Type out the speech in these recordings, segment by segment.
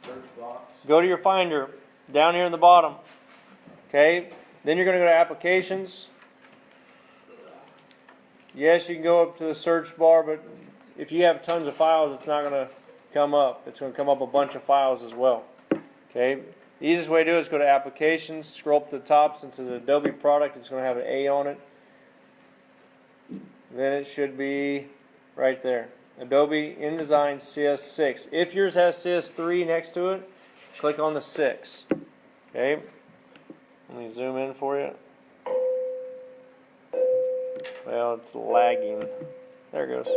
Search box. Go to your Finder down here in the bottom. Okay. Then you're going to go to Applications. Yes, you can go up to the search bar, but if you have tons of files, it's not going to come up. It's going to come up a bunch of files as well. Okay. The easiest way to do it is go to Applications, scroll up to the top. Since it's an Adobe product, it's going to have an A on it. Then it should be right there. Adobe InDesign CS6. If yours has CS3 next to it, click on the 6. Okay. Let me zoom in for you. Well, it's lagging. There it goes.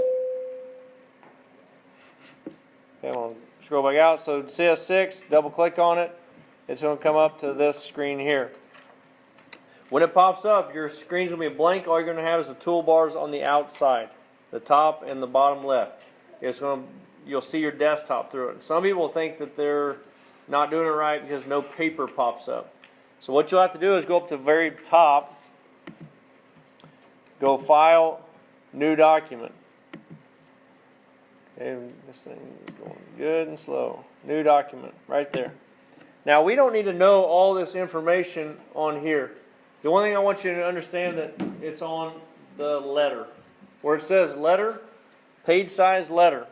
Okay, I'm going to scroll back out. So CS6, double click on it. It's going to come up to this screen here. When it pops up, your screen's going to be blank. All you're going to have is the toolbars on the outside, the top and the bottom left. You'll see your desktop through it. Some people think that they're not doing it right because no paper pops up. So what you'll have to do is go up to the very top, go File, New Document. Okay, this thing is going good and slow. New Document, right there. Now we don't need to know all this information on here. The one thing I want you to understand that it's on the letter. Where it says letter, page size letter.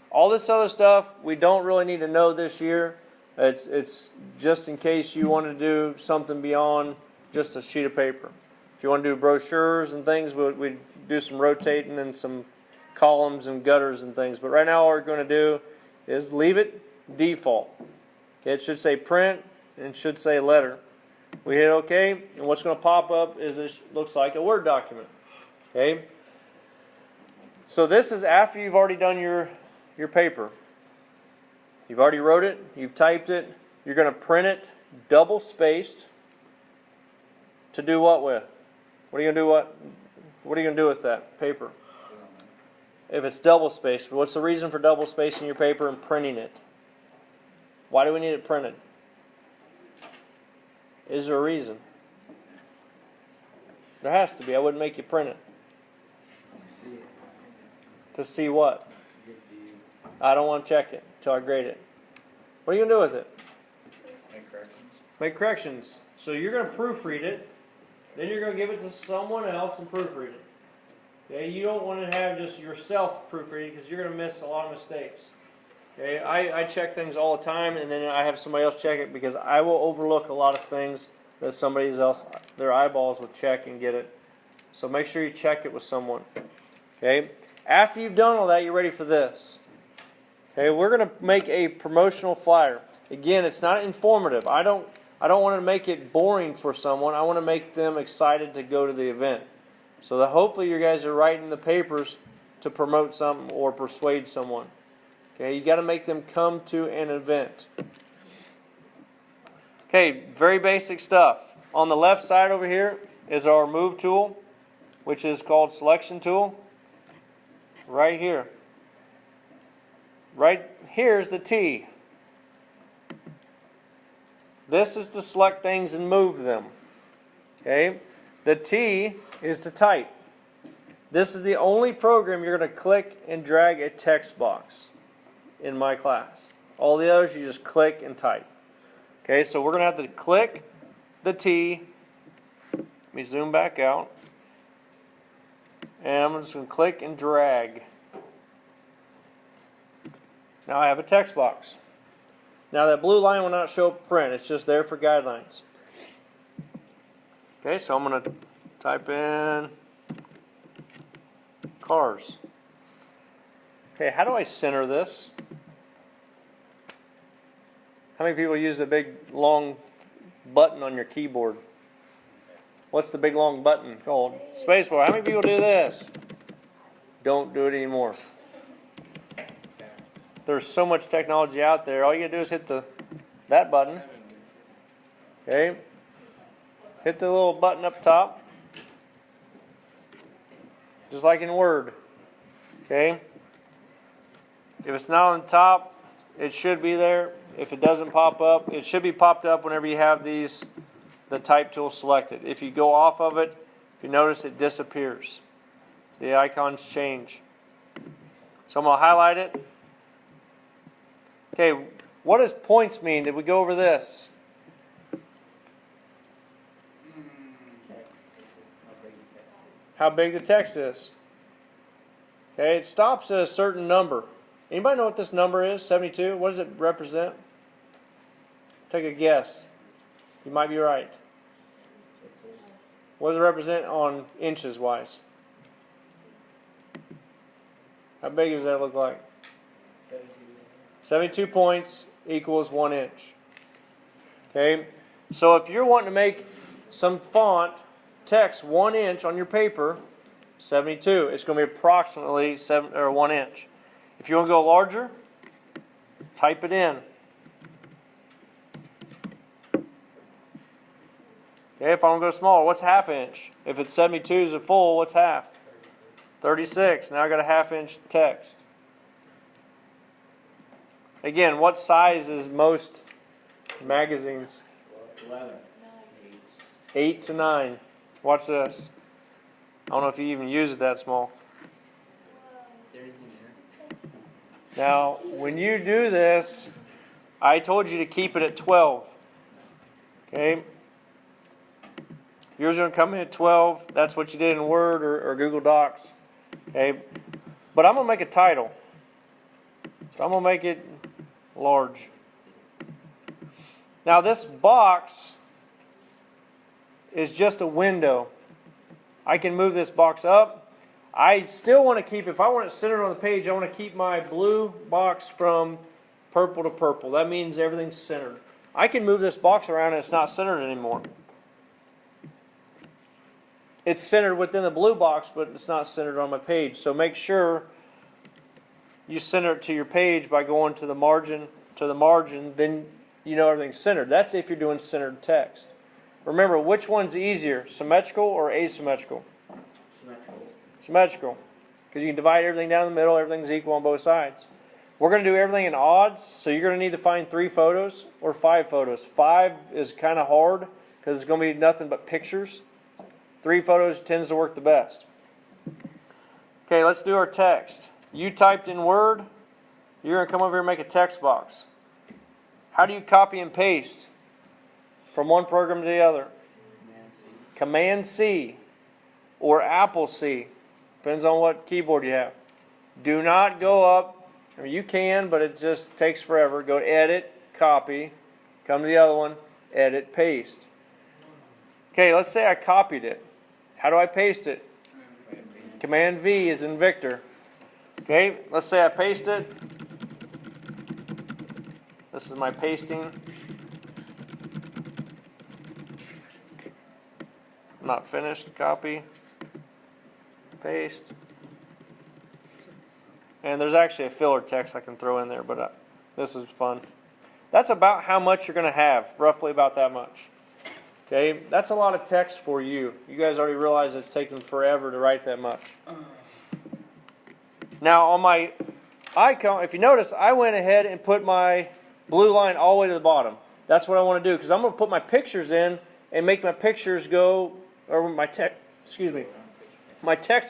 All this other stuff we don't really need to know this year. It's just in case you want to do something beyond just a sheet of paper. If you want to do brochures and things, we do some rotating and some columns and gutters and things. But right now all we're going to do is leave it default. Okay, it should say print and it should say letter. We hit OK, and what's going to pop up is this looks like a Word document. Okay. So this is after you've already done your paper. You've already wrote it, you've typed it, you're going to print it double spaced to do what with? What are you going to do what are you going to do with that paper? If it's double spaced, what's the reason for double spacing your paper and printing it? Why do we need it printed? Is there a reason? There has to be. I wouldn't make you print it. To see what? I don't want to check it until I grade it. What are you going to do with it? Make corrections. Make corrections. So you're going to proofread it. Then you're going to give it to someone else and proofread it. Okay? You don't want to have just yourself proofread it because you're going to miss a lot of mistakes. Okay? I check things all the time, and then I have somebody else check it because I will overlook a lot of things that somebody else, their eyeballs will check and get it. So make sure you check it with someone. Okay? After you've done all that, you're ready for this. Okay, we're going to make a promotional flyer. Again, it's not informative. I don't want to make it boring for someone. I want to make them excited to go to the event. So that hopefully you guys are writing the papers to promote something or persuade someone. Okay, you got to make them come to an event. Okay, very basic stuff. On the left side over here is our move tool, which is called selection tool. Right here. Right here's the T. This is to select things and move them. Okay? The T is to type. This is the only program you're going to click and drag a text box in my class. All the others you just click and type. Okay, so we're going to have to click the T. Let me zoom back out. And I'm just going to click and drag. Now I have a text box. Now that blue line will not show up print. It's just there for guidelines. Okay, so I'm going to type in cars. Okay, how do I center this? How many people use the big long button on your keyboard? What's the big long button called? Spacebar. How many people do this? Don't do it anymore. There's so much technology out there. All you gotta do is hit that button. Okay. Hit the little button up top. Just like in Word. Okay. If it's not on the top, it should be there. If it doesn't pop up, it should be popped up whenever you have the type tool selected. If you go off of it, if you notice it disappears. The icons change. So I'm going to highlight it. Okay, What does points mean? Did we go over this? How big the text is. Okay, it stops at a certain number. Anybody know what this number is? 72? What does it represent? Take a guess. You might be right. What does it represent on inches wise? How big does that look like? 72 points equals 1 inch. Okay, so if you're wanting to make some font text 1 inch on your paper, 72. It's going to be approximately 1 inch. If you want to go larger, type it in. Okay, if I want to go smaller, what's half inch? If it's 72 is a full, what's half? 36. Now I got a half inch text. Again, what size is most magazines? 11. 8 to 9. Watch this. I don't know if you even use it that small. Now, when you do this, I told you to keep it at 12. Okay? Yours is going to come in at 12. That's what you did in Word or Google Docs. Okay? But I'm going to make a title. So I'm going to make it large. Now, this box is just a window. I can move this box up. I still want to keep, if I want it centered on the page, I want to keep my blue box from purple to purple. That means everything's centered. I can move this box around and it's not centered anymore. It's centered within the blue box, but it's not centered on my page. So make sure you center it to your page by going to the margin, then you know everything's centered. That's if you're doing centered text. Remember, which one's easier, symmetrical or asymmetrical? Symmetrical. Because you can divide everything down the middle, everything's equal on both sides. We're going to do everything in odds, so you're going to need to find 3 photos or 5 photos. 5 is kind of hard because it's going to be nothing but pictures. 3 photos tends to work the best. Okay, let's do our text. You typed in Word, you're going to come over here and make a text box. How do you copy and paste from one program to the other? Command C or Apple C. Depends on what keyboard you have. Do not go up. I mean, you can, but it just takes forever. Go to Edit, Copy, come to the other one, Edit, Paste. Okay, let's say I copied it. How do I paste it? Command V is in Victor. Okay, let's say I paste it. This is my pasting. Not finished. Copy. Paste. And there's actually a filler text I can throw in there, but this is fun. That's about how much you're going to have, roughly about that much. Okay, that's a lot of text for you. You guys already realize it's taken forever to write that much. Now on my icon, if you notice, I went ahead and put my blue line all the way to the bottom. That's what I want to do because I'm going to put my pictures in and make my pictures go, or my text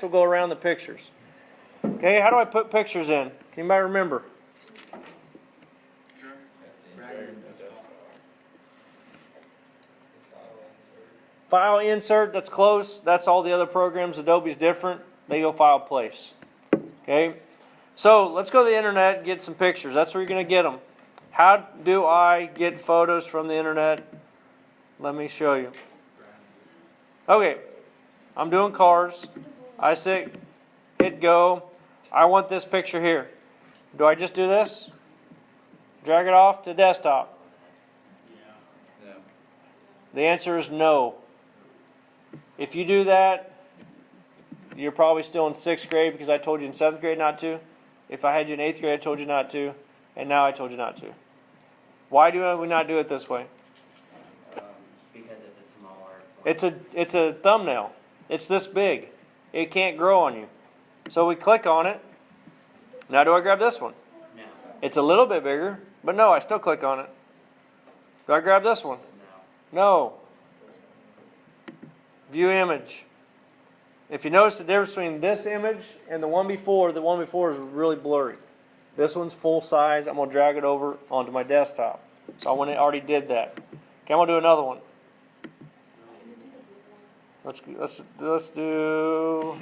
will go around the pictures. Okay, how do I put pictures in? Can anybody remember? File insert, that's close. That's all the other programs. Adobe's different. They go file place. Okay, so let's go to the internet and get some pictures. That's where you're going to get them. How do I get photos from the internet? Let me show you. Okay, I'm doing cars. I say hit go. I want this picture here. Do I just do this? Drag it off to desktop? No. The answer is no. If you do that, you're probably still in 6th grade because I told you in 7th grade not to. If I had you in 8th grade, I told you not to. And now I told you not to. Why do we not do it this way? Because it's a smaller. It's a thumbnail. It's this big. It can't grow on you. So we click on it. Now do I grab this one? No. It's a little bit bigger, but no, I still click on it. Do I grab this one? No. View image. If you notice the difference between this image and the one before is really blurry. This one's full size. I'm going to drag it over onto my desktop. So I already did that. Okay, I'm going to do another one. Let's do.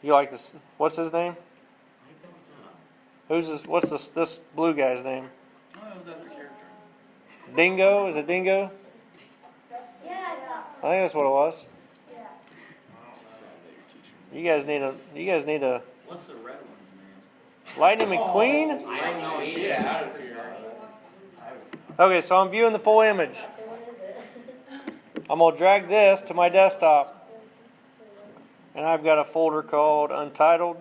You like this? What's his name? Who's this? What's this blue guy's name? Oh, that's a character. Dingo? Is it Dingo? Yeah, I think that's what it was. yeah. You guys need a What's the red one's name? Lightning McQueen? I don't know either. Get out of here. Okay, so I'm viewing the full image. So what is it? I'm gonna drag this to my desktop, and I've got a folder called Untitled.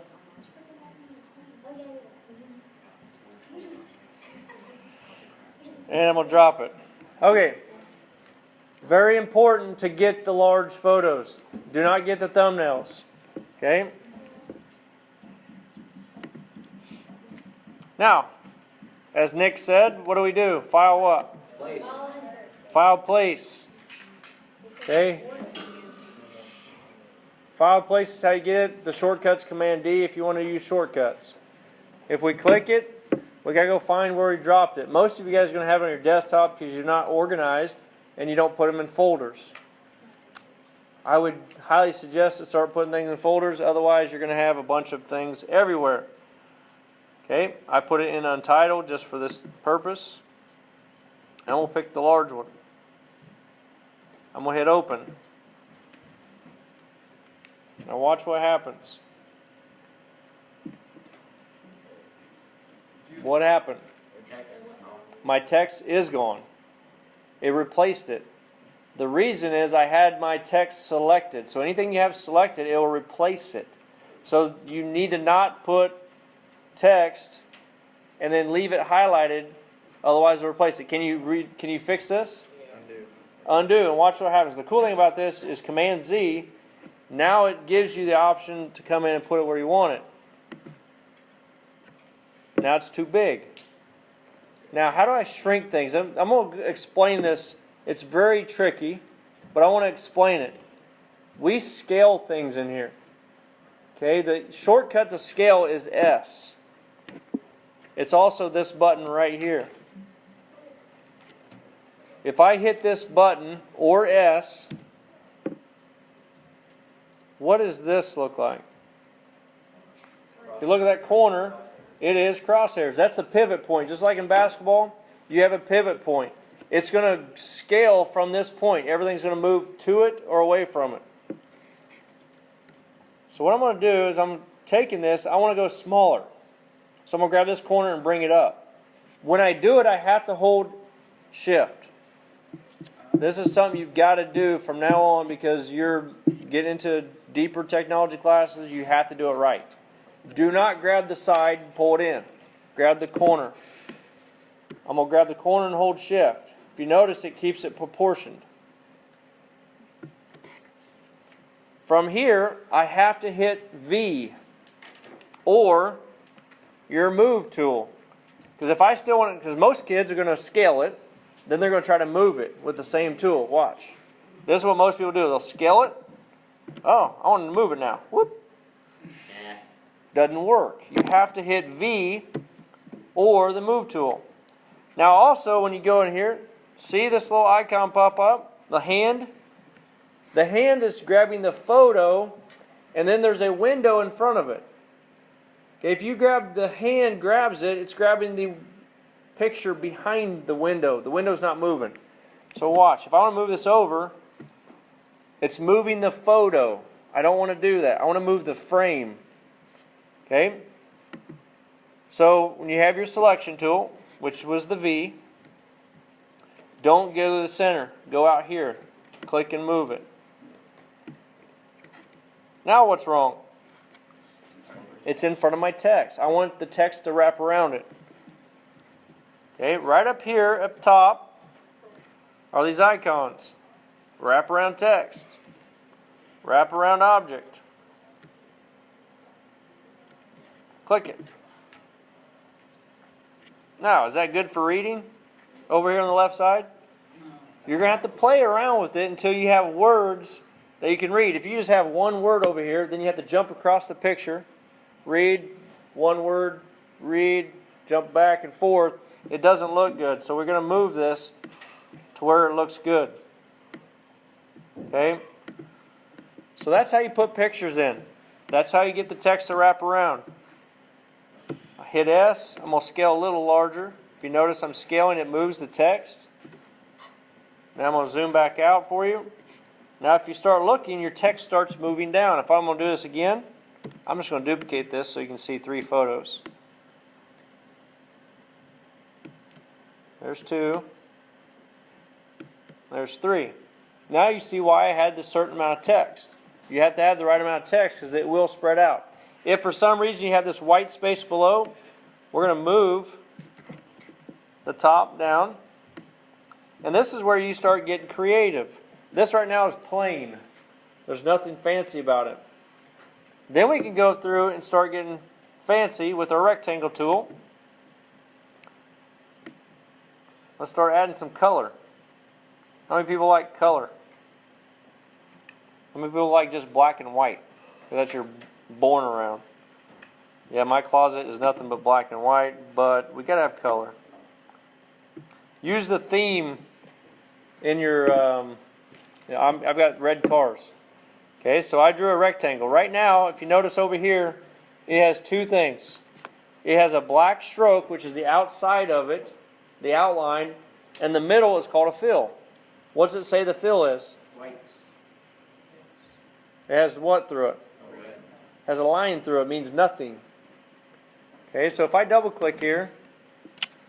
And I'm gonna drop it. Okay. Very important to get the large photos. Do not get the thumbnails. Okay? Now, as Nick said, what do? File what? Place. File place. Okay? File place is how you get it. The shortcut's Command D if you want to use shortcuts. If we click it, we gotta go find where we dropped it. Most of you guys are gonna have it on your desktop because you're not organized and you don't put them in folders. I would highly suggest to start putting things in folders, otherwise you're gonna have a bunch of things everywhere. Okay, I put it in Untitled just for this purpose. And we'll pick the large one. I'm gonna hit open. Now watch what happens. What happened? My text is gone. It replaced it. The reason is I had my text selected. So anything you have selected, it will replace it. So you need to not put text and then leave it highlighted, otherwise it'll replace it. Can you fix this? Undo, and watch what happens. The cool thing about this is Command Z. Now it gives you the option to come in and put it where you want it. Now it's too big. Now how do I shrink things? I'm going to explain this. It's very tricky, but I want to explain it. We scale things in here. Okay, the shortcut to scale is S. It's also this button right here. If I hit this button, or S, what does this look like? If you look at that corner, it is crosshairs. That's the pivot point. Just like in basketball, you have a pivot point. It's going to scale from this point. Everything's going to move to it or away from it. So what I'm going to do is I'm taking this, I want to go smaller. So I'm going to grab this corner and bring it up. When I do it, I have to hold Shift. This is something you've got to do from now on because you're getting into deeper technology classes. You have to do it right. Do not grab the side and pull it in. Grab the corner. I'm going to grab the corner and hold Shift. If you notice, it keeps it proportioned. From here, I have to hit V or your move tool. Because if I still want it, because most kids are going to scale it, then they're going to try to move it with the same tool. Watch. This is what most people do. They'll scale it. Oh, I want to move it now. Whoop. Doesn't work. You have to hit V or the move tool. Now also, when you go in here, see this little icon pop up? The hand? The hand is grabbing the photo, and then there's a window in front of it. Okay, if you grab the hand, grabs it, it's grabbing the picture behind the window. The window's not moving. So watch. If I want to move this over, it's moving the photo. I don't want to do that. I want to move the frame. Okay? So when you have your selection tool, which was the V, don't go to the center. Go out here. Click and move it. Now what's wrong? It's in front of my text. I want the text to wrap around it. Okay, right up here, up top, are these icons. Wrap around text. Wrap around object. Click it. Now, is that good for reading? Over here on the left side? You're going to have to play around with it until you have words that you can read. If you just have one word over here, then you have to jump across the picture, read one word, read, jump back and forth, it doesn't look good. So we're going to move this to where it looks good. Okay? So that's how you put pictures in. That's how you get the text to wrap around. I hit S. I'm going to scale a little larger. If you notice I'm scaling, it moves the text. Now I'm going to zoom back out for you. Now if you start looking, your text starts moving down. If I'm going to do this again, I'm just going to duplicate this so you can see 3 photos. There's 2. There's 3. Now you see why I had this certain amount of text. You have to have the right amount of text because it will spread out. If for some reason you have this white space below, we're going to move the top down. And this is where you start getting creative. This right now is plain. There's nothing fancy about it. Then we can go through and start getting fancy with our rectangle tool. Let's start adding some color. How many people like color? How many people like just black and white? That's you're born around. Yeah, my closet is nothing but black and white, but we gotta have color. Use the theme in your. I've got red cars. Okay, so I drew a rectangle. Right now, if you notice over here, it has 2 things. It has a black stroke, which is the outside of it, the outline, and the middle is called a fill. What does it say the fill is? White. It has what through it? Red. It has a line through it, means nothing. Okay, so if I double click here,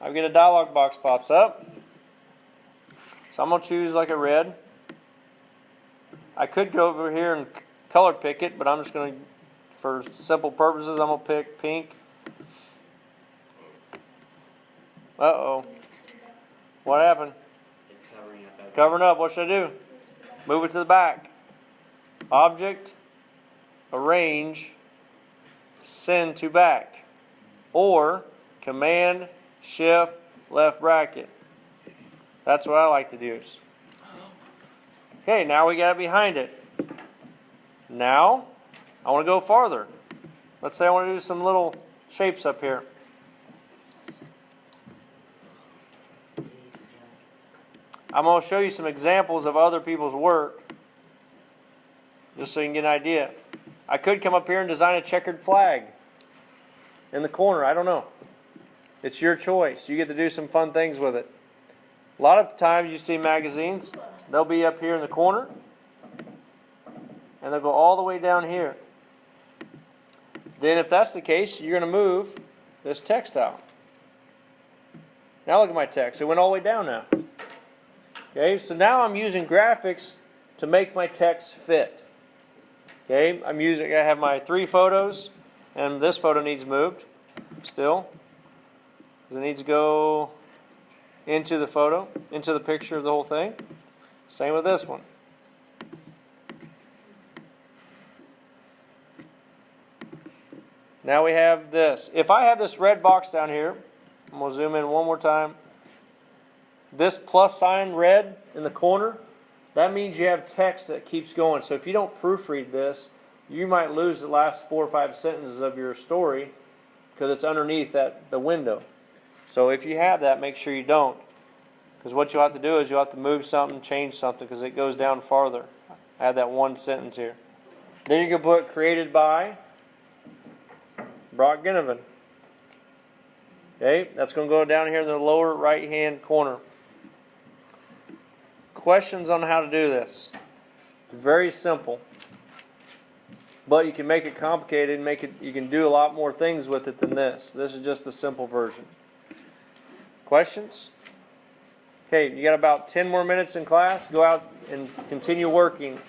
I get a dialog box pops up. So I'm going to choose like a red. I could go over here and color pick it, but I'm just going to, for simple purposes, I'm going to pick pink. Uh-oh. What happened? It's covering up everything. Covering up. What should I do? Move it to the back. Object, arrange, send to back. Or Command, Shift, left bracket. That's what I like to use. Okay, now we got it behind it. Now, I want to go farther. Let's say I want to do some little shapes up here. I'm going to show you some examples of other people's work, just so you can get an idea. I could come up here and design a checkered flag in the corner. I don't know. It's your choice. You get to do some fun things with it. A lot of times you see magazines, they'll be up here in the corner, and they'll go all the way down here. Then if that's the case, you're going to move this text out. Now look at my text. It went all the way down now. Okay, so now I'm using graphics to make my text fit. Okay, I have my 3 photos, and this photo needs moved still. It needs to go into the photo, into the picture of the whole thing. Same with this one. Now we have this. If I have this red box down here, I'm going to zoom in one more time. This plus sign red in the corner, that means you have text that keeps going. So if you don't proofread this, you might lose the last 4 or 5 sentences of your story because it's underneath the window. So if you have that, make sure you don't. Because what you'll have to do is you'll have to move something, change something, because it goes down farther. I have that one sentence here. Then you can put created by Brock Ginnivan. Okay, that's going to go down here in the lower right hand corner. Questions on how to do this? It's very simple, but you can make it complicated and you can do a lot more things with it than this. This is just the simple version. Questions? Okay, you got about 10 more minutes in class. Go out and continue working.